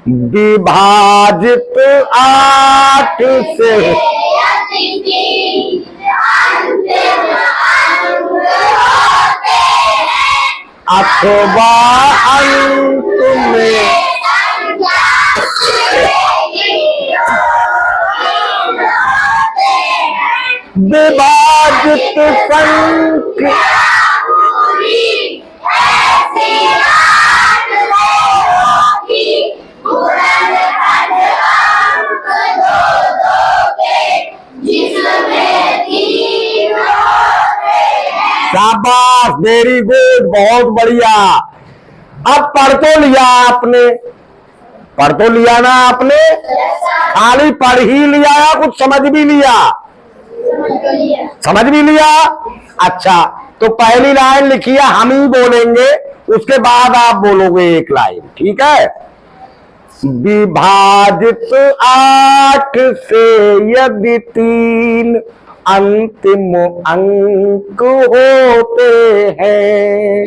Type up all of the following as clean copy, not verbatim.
विभाजित 8 से अथवा अंत में विभाजित संख्या शाबाश, वेरी गुड, बहुत बढ़िया। अब पढ़ तो लिया आपने, पढ़ तो लिया ना आपने, खाली पढ़ ही लिया या कुछ समझ भी लिया? समझ भी लिया। अच्छा, तो पहली लाइन लिखिए, हम ही बोलेंगे, उसके बाद आप बोलोगे एक लाइन, ठीक है? विभाजित 8 से यदि 3 अंतिम अंक होते हैं,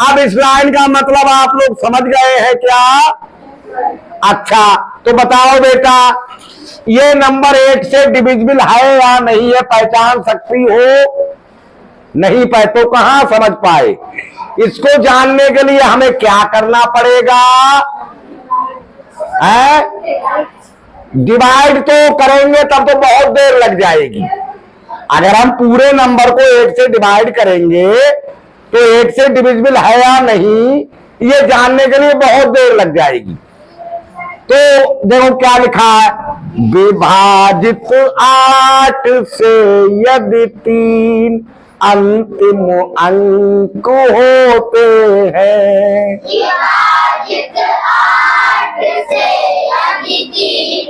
अब इस लाइन का मतलब आप लोग समझ गए हैं क्या? अच्छा, तो बताओ बेटा, ये नंबर 8 से डिविजिबल है या नहीं है? पहचान सकती हो? नहीं पाए तो कहां समझ पाए? इसको जानने के लिए हमें क्या करना पड़ेगा? डिवाइड तो करेंगे तब तो बहुत देर लग जाएगी। अगर हम पूरे नंबर को 8 से डिवाइड करेंगे तो 8 से डिविजिबल है या नहीं, ये जानने के लिए बहुत देर लग जाएगी। तो देखो क्या लिखा है, विभाजित 8 से यदि 3 अंतिम अंक होते हैं, विभाजित 8 से यदि 3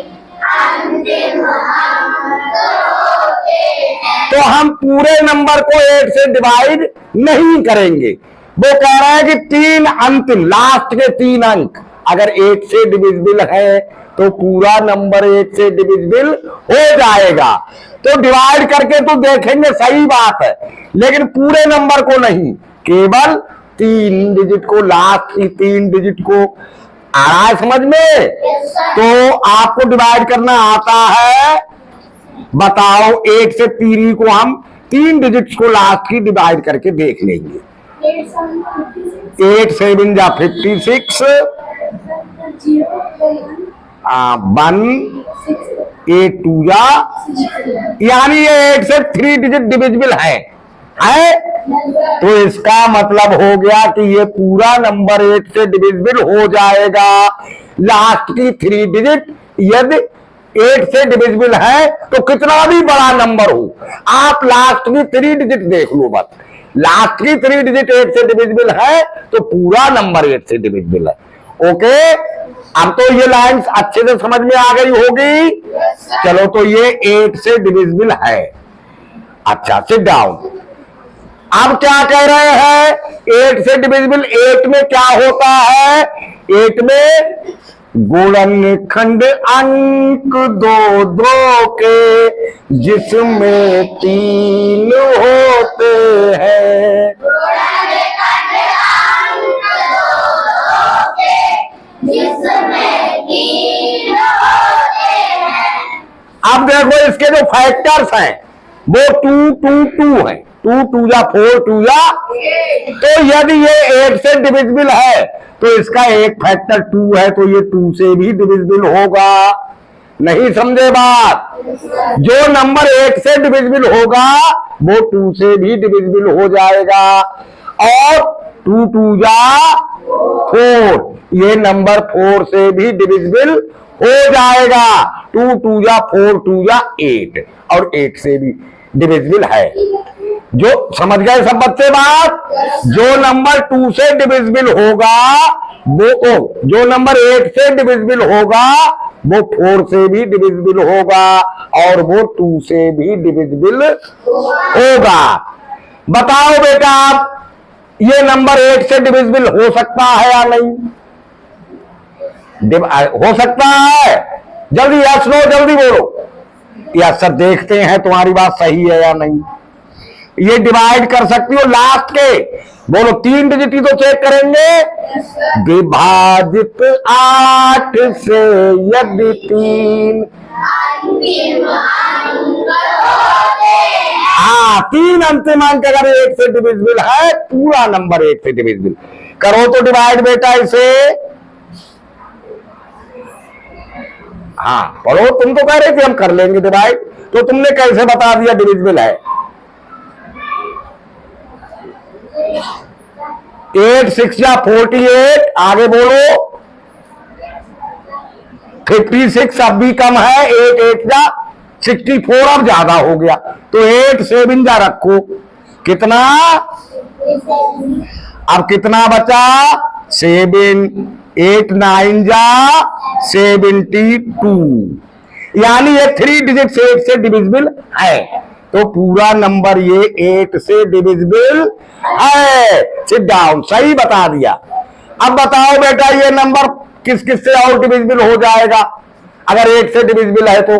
अंतिम अंक होते हैं, तो हम पूरे नंबर को 8 से डिवाइड नहीं करेंगे। वो कह रहा है कि 3 अंतिम, लास्ट के 3 अंक अगर 8 से डिविजिबल है तो पूरा नंबर 8 से डिविजिबल हो जाएगा। तो डिवाइड करके तो देखेंगे, सही बात है, लेकिन पूरे नंबर को नहीं, केवल 3 डिजिट को, लास्ट की 3 डिजिट को। आ रहा है समझ में? तो आपको डिवाइड करना आता है? बताओ, 8 से 3 को हम 3 डिजिट्स को लास्ट की डिवाइड करके देख लेंगे। 8 7 जा 56, 1 8 2 जा, यानी ये 8 से 3 डिजिट डिविजिबल है? तो इसका मतलब हो गया कि ये पूरा नंबर 8 से डिविजिबल हो जाएगा। लास्ट की 3 डिजिट यदि 8 से डिविजिबल है तो कितना भी बड़ा नंबर हो, आप लास्ट की 3 डिजिट देख लो बस। लास्ट की 3 डिजिट 8 से डिविजिबल है तो पूरा नंबर 8 से डिविजिबल है। ओके, अब तो ये लाइन अच्छे से समझ में आ गई होगी। चलो, तो ये 8 से डिविजिबल है। अच्छा, सिट डाउन। अब क्या कह रहे हैं? 8 से डिविजिबल 8 में क्या होता है? 8 में गुणनखंड अंक 2 2 के जिसमें 3 होते हैं, अब देखो इसके जो फैक्टर्स हैं वो 2 2 2 है। 2 2 जा 4 2 जा, तो यदि ये 8 से डिविजिबल है तो इसका एक फैक्टर 2 है, तो ये 2 से भी डिविजिबल होगा। नहीं समझे बात? जो नंबर 8 से डिविजिबल होगा वो 2 से भी डिविजिबल हो जाएगा। और 2 2 जा 4, ये नंबर 4 से भी डिविजिबल हो जाएगा। 2 2 जा 4 2 जा 8, और 8 से भी डिविजिबल है। जो समझ गए सब बच्चे बात? जो नंबर 2 से डिविजिबल होगा वो, जो नंबर 8 से डिविजिबल होगा वो 4 से भी डिविजिबल होगा, और वो 2 से भी डिविजिबल होगा। बताओ बेटा, आप ये नंबर 8 से डिविजिबल हो सकता है या नहीं? हो सकता है? जल्दी यस नो जल्दी बोलो। या सर देखते हैं तुम्हारी बात सही है या नहीं। ये डिवाइड कर सकती हो लास्ट के, बोलो 3 डिजिट ही तो चेक करेंगे। विभाजित 8 से यदि 3 अंतिम अंक होते हैं। हाँ, 3 अंतिम अंक अगर 1 से डिविजिबल है, पूरा नंबर 1 से डिविजिबल। करो तो डिवाइड बेटा इसे। हाँ पढ़ो, तुम तो कह रहे थे हम कर लेंगे डिवाइड, तो तुमने कैसे बता दिया डिविजिबल है। 8 6 या 48, आगे बोलो। 56 अब भी कम है, 8 8 जा 64 अब ज्यादा हो गया, तो 8 7 जा रखो, कितना अब कितना बचा 7, 8 9 जा 72, यानी ये 3 डिजिट से 8 से डिविजिबल है, तो पूरा नंबर ये 8 से डिविजिबल है। सिट डाउन, सही बता दिया। अब बताओ बेटा ये नंबर किस किस से और डिविजिबल हो जाएगा अगर 8 से डिविजिबल है तो?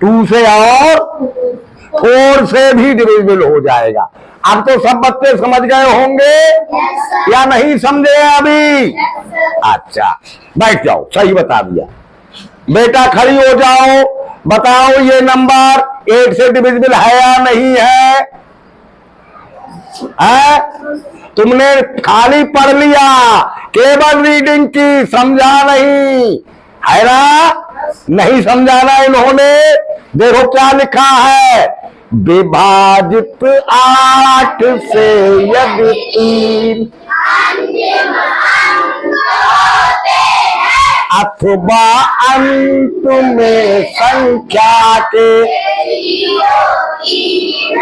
2 से और 4 से भी डिविजिबल हो जाएगा। अब तो सब बच्चे समझ गए होंगे या नहीं समझे अभी? अच्छा बैठ जाओ, सही बता दिया। बेटा खड़ी हो जाओ, बताओ ये नंबर 8 से डिविजिबल है या नहीं है? तुमने खाली पढ़ लिया, केवल रीडिंग की, समझा नहीं है ना? नहीं समझाना इन्होंने। देखो क्या लिखा है, विभाजित 8 से यदि 3 अंतिम अंक होते हैं। अथवा अंत में संख्या के 0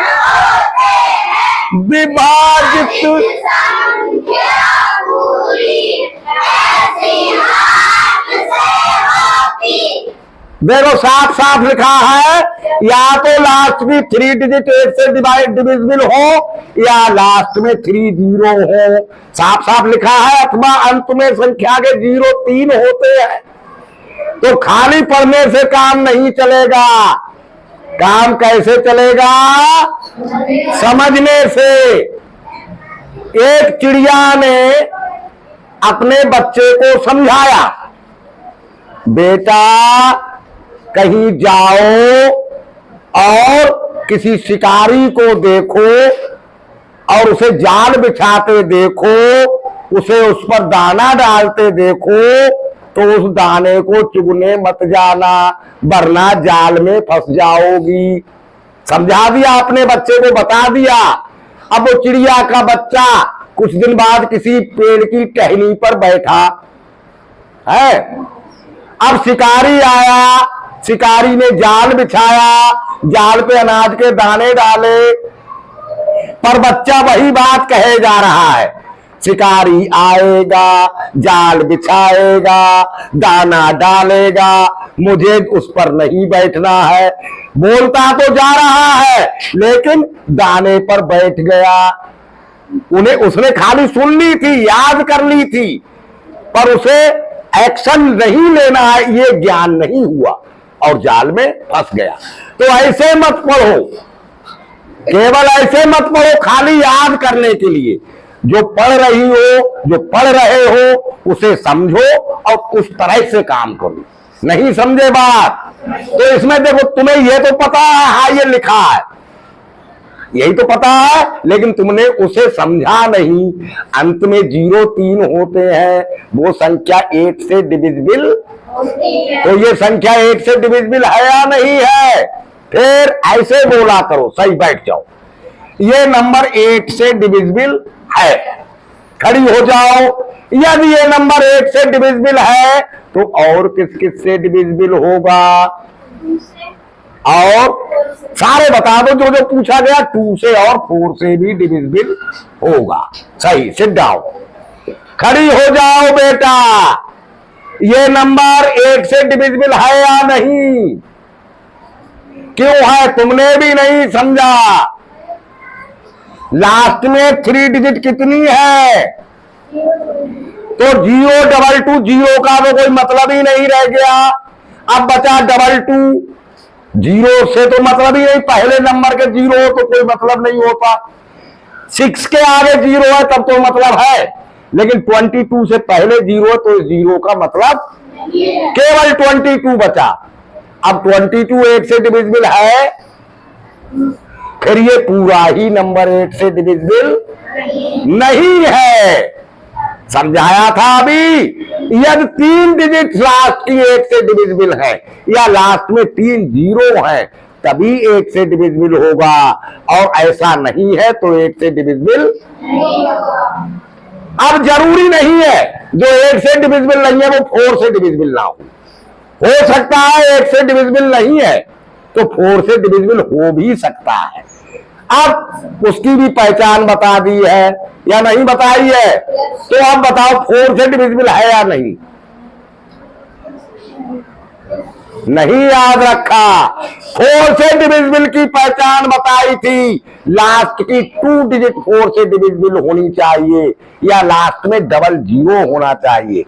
होते हैं। विभाजित संख्या पूरी ऐसी हाथ से होती। देखो साफ साफ लिखा है, या तो लास्ट में 3 डिजिट 8 से डिविजिबल हो या लास्ट में 3 0 हो, साफ साफ लिखा है। अथवा अंत में संख्या के 0 3 होते हैं। तो खाली पढ़ने से काम नहीं चलेगा, काम कैसे चलेगा? समझने से। एक चिड़िया ने अपने बच्चे को समझाया, बेटा कहीं जाओ और किसी शिकारी को देखो और उसे जाल बिछाते देखो, उसे उस पर दाना डालते देखो, तो उस दाने को चुगने मत जाना, वरना जाल में फंस जाओगी। समझा दिया अपने बच्चे को, बता दिया। अब वो चिड़िया का बच्चा कुछ दिन बाद किसी पेड़ की टहनी पर बैठा है। अब शिकारी आया, शिकारी ने जाल बिछाया, जाल पे अनाज के दाने डाले, पर बच्चा वही बात कहे जा रहा है, शिकारी आएगा, जाल बिछाएगा, दाना डालेगा, मुझे उस पर नहीं बैठना है। बोलता तो जा रहा है लेकिन दाने पर बैठ गया। उसने खाली सुन ली थी, याद कर ली थी, पर उसे एक्शन नहीं लेना है ये ज्ञान नहीं हुआ और जाल में फंस गया। तो ऐसे मत पढ़ो, केवल ऐसे मत पढ़ो खाली याद करने के लिए। जो पढ़ रही हो, जो पढ़ रहे हो, उसे समझो और उस तरह से काम करो। नहीं समझे बात? तो इसमें देखो, तुम्हें ये तो पता है, हाँ ये लिखा है, यही तो पता है, लेकिन तुमने उसे समझा नहीं। अंत में 0 3 होते हैं, वो संख्या 8 से डिविजिबल, तो ये संख्या 8 से डिविजिबल है या नहीं है? फिर ऐसे बोला करो, सही बैठ जाओ। ये नंबर 8 से डिविजिबल है, खड़ी हो जाओ। यदि ये नंबर 8 से डिविजिबल है तो और किस किस से डिविजिबल होगा? और सारे बता दो, जो जो पूछा गया। 2 से और 4 से भी डिविजिबल होगा। सही, सिट डाउन, खड़ी हो जाओ बेटा। ये नंबर 8 से डिविजिबल है या नहीं? क्यों है? तुमने भी नहीं समझा। लास्ट में 3 डिजिट कितनी है? तो 0 2 2 0 का तो कोई मतलब ही नहीं रह गया। अब बचा 2 2, जीरो से तो मतलब ही नहीं, पहले नंबर के जीरो हो तो कोई मतलब नहीं होता। 6 के आगे जीरो है तब तो मतलब है, लेकिन 22 से पहले जीरो है तो जीरो का मतलब केवल 22 बचा। अब 22 8 से डिविजिबल है, फिर ये पूरा ही नंबर 8 से डिविजिबल नहीं है। समझाया था अभी, यदि 3 डिजिट लास्ट की 8 से डिविजिबल है या लास्ट में 3 जीरो है तभी 8 से डिविजिबल होगा, और ऐसा नहीं है तो 8 से डिविजिबल। अब जरूरी नहीं है जो 8 से डिविजिबल नहीं है वो 4 से डिविजिबल ना हो सकता है 8 से डिविजिबल नहीं है तो 4 से डिविजिबल हो भी सकता है। अब उसकी भी पहचान बता दी है या नहीं बताई है, तो अब बताओ 4 से डिविजिबल है या नहीं? नहीं याद रखा। 4 से डिविजिबल की पहचान बताई थी, लास्ट की 2 डिजिट 4 से डिविजिबल होनी चाहिए या लास्ट में डबल जीरो होना चाहिए।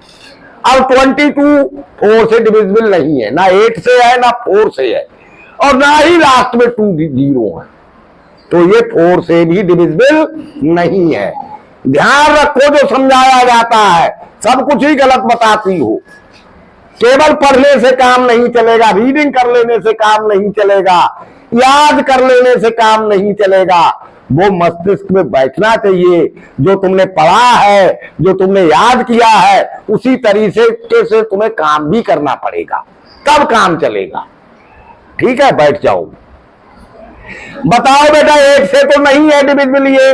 अब 22 4 से डिविजिबल नहीं है, ना 8 से है ना 4 से है, और ना ही लास्ट में 2 जीरो है, तो ये 4 से भी डिविजिबल नहीं है। ध्यान रखो जो समझाया जाता है सब कुछ ही गलत बताती हो। केवल पढ़ने से काम नहीं चलेगा, रीडिंग कर लेने से काम नहीं चलेगा, याद कर लेने से काम नहीं चलेगा, वो मस्तिष्क में बैठना चाहिए। जो तुमने पढ़ा है, जो तुमने याद किया है, उसी तरीके से तुम्हें काम भी करना पड़ेगा, तब काम चलेगा। ठीक है, बैठ जाओ। बताओ बेटा 8 से तो नहीं है डिविजिबल, ये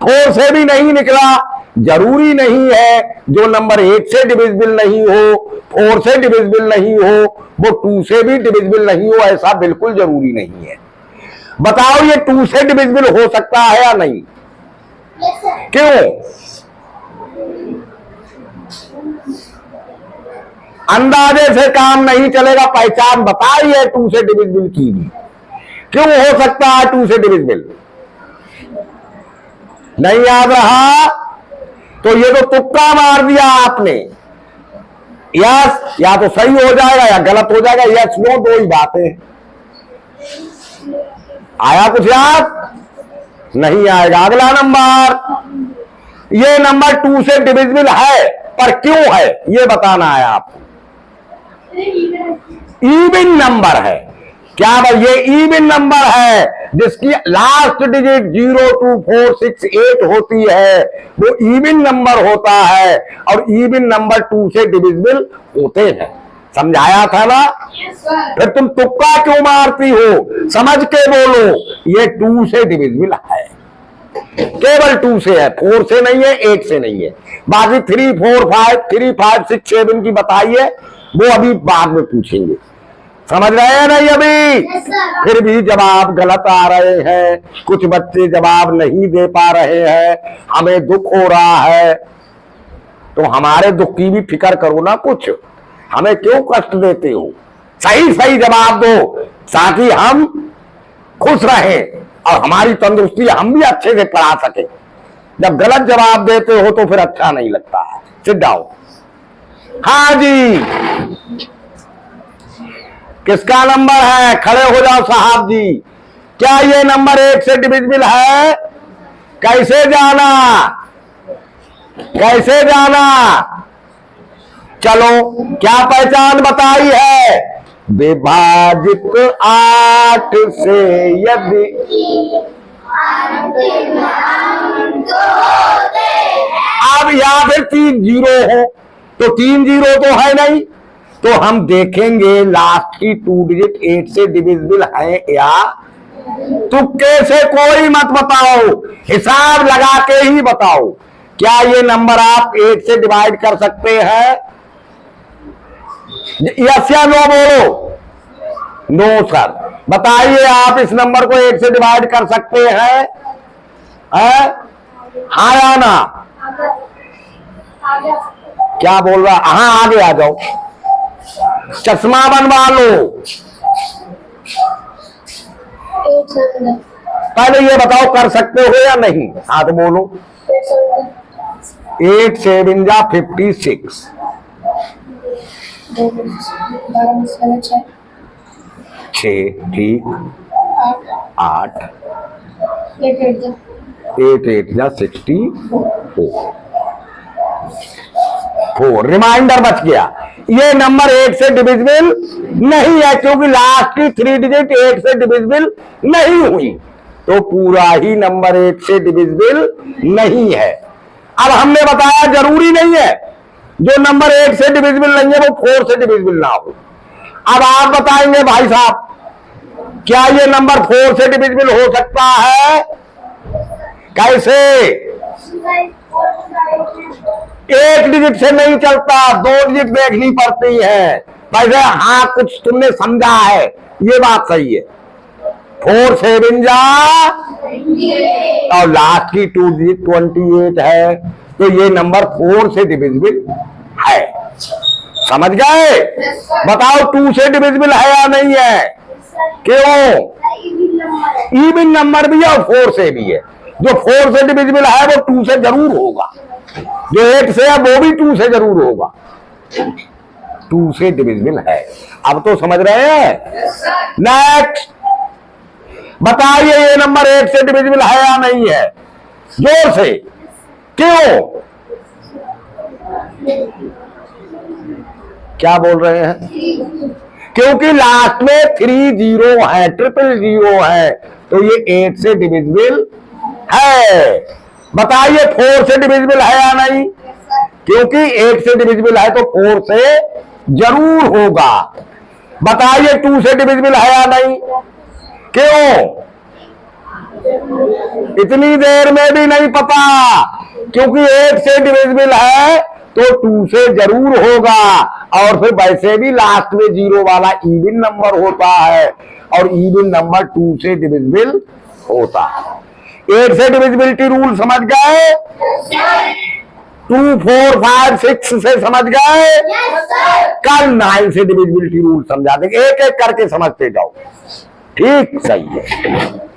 4 से भी नहीं निकला। जरूरी नहीं है जो नंबर 8 से डिविजिबल नहीं हो, 4 से डिविजिबल नहीं हो, वो 2 से भी डिविजिबल नहीं हो, ऐसा बिल्कुल जरूरी नहीं है। बताओ ये 2 से डिविजिबल हो सकता है या नहीं? क्यों? अंदाजे से काम नहीं चलेगा, पहचान बताई है 2 से डिविजिबल की भी। क्यों हो सकता है 2 से डिविजिबल? नहीं याद रहा तो ये तो तुक्का मार दिया आपने। यस, या तो सही हो जाएगा या गलत हो जाएगा, यस नो, दो ही बातें। आया कुछ याद? नहीं आएगा। अगला नंबर, ये नंबर 2 से डिविजिबल है पर क्यों है ये बताना है आपको। इवन नंबर है क्या भाई? ये इवन नंबर है जिसकी लास्ट डिजिट 0 2 4 6 8 होती है, वो इवन नंबर होता है, और इवन नंबर 2 से डिविजिबल होते हैं। समझाया था ना? फिर तुम तुक्का क्यों मारती हो? समझ के बोलो, ये 2 से डिविजिबल है, केवल 2 से है, 4 से नहीं है, 8 से नहीं है। बाकी 3 4 5 3 5 6 7 की बताइए, वो अभी बाद में पूछेंगे। समझ रहे हैं नहीं अभी? फिर भी जवाब गलत आ रहे हैं, कुछ बच्चे जवाब नहीं दे पा रहे हैं, हमें दुख हो रहा है। तो हमारे दुख की भी फिक्र करो ना, कुछ हमें क्यों कष्ट देते हो? सही सही जवाब दो ताकि हम खुश रहें और हमारी तंदुरुस्ती हम भी अच्छे से पढ़ा सके। जब गलत जवाब देते हो तो फिर अच्छा नहीं लगता है। Sit down. हाँ जी, किसका नंबर है? खड़े हो जाओ साहब जी। क्या ये नंबर 8 से डिविजिबल है? कैसे जाना? कैसे जाना? चलो, क्या पहचान बताई है? विभाजित 8 से यदि अब या फिर 3 जीरो हो, तो 3 जीरो तो है नहीं, तो हम देखेंगे लास्ट की 2 डिजिट 8 से डिविजिबल है या? तुक्के से कोई मत बताओ, हिसाब लगा के ही बताओ। क्या ये नंबर आप 8 से डिवाइड कर सकते हैं? यस या नो बोलो। No sir. बताइए, आप इस नंबर को 8 से डिवाइड कर सकते हैं? हाँ या ना? क्या बोल रहा? हाँ, आगे आ जाओ, चश्मा बनवा लो। पहले ये बताओ कर सकते हो या नहीं? हाँ तो बोलो। 8 7 जा 56। 6, ठीक, 8, 8 जा 64, 4 रिमाइंडर बच गया। ये नंबर 8 से डिविजिबल नहीं है क्योंकि लास्ट की 3 डिजिट 8 से डिविजिबल नहीं हुई, तो पूरा ही नंबर 8 से डिविजिबल नहीं है। अब हमने बताया जरूरी नहीं है जो नंबर 8 से डिविजिबल नहीं है वो 4 से डिविजिबल ना हो। अब आप बताएंगे भाई साहब क्या ये नंबर 4 से डिविजिबल हो सकता है? कैसे? एक डिजिट से नहीं चलता, 2 डिजिट देखनी पड़ती है। वैसे हाँ कुछ तुमने समझा है, ये बात सही है। 4 7 जा और लास्ट की 2 डिजिट 28 है, तो ये नंबर 4 से डिविजिबल है। समझ गए? बताओ 2 से डिविजिबल है या नहीं है? क्यों? इवन नंबर भी है और 4 से भी है। जो 4 से डिविजिबल है वो 2 से जरूर होगा, जो 8 से है वो भी 2 से जरूर होगा। 2 से डिविजिबल है। अब तो समझ रहे हैं? नेक्स्ट बताइए ये नंबर 8 से डिविजिबल है या नहीं है? जोर से। क्यों? क्या बोल रहे हैं? क्योंकि लास्ट में 3 0 है, 000 है, तो ये 8 से डिविजिबल है। बताइए 4 से डिविजिबल है या नहीं? क्योंकि 8 से डिविजिबल है तो 4 से जरूर होगा। बताइए 2 से डिविजिबल है या नहीं? क्यों? इतनी देर में भी नहीं पता, क्योंकि 8 से डिविजिबल है तो 2 से जरूर होगा। और फिर वैसे भी लास्ट में 0 वाला इवन नंबर होता है और इवन नंबर 2 से डिविजिबल होता है। 8 से डिविजिबिलिटी रूल समझ गए? 2 4 5 6 से समझ गए? कल 9 से डिविजिबिलिटी रूल समझा देंगे, एक एक करके समझते जाओ। ठीक, सही है।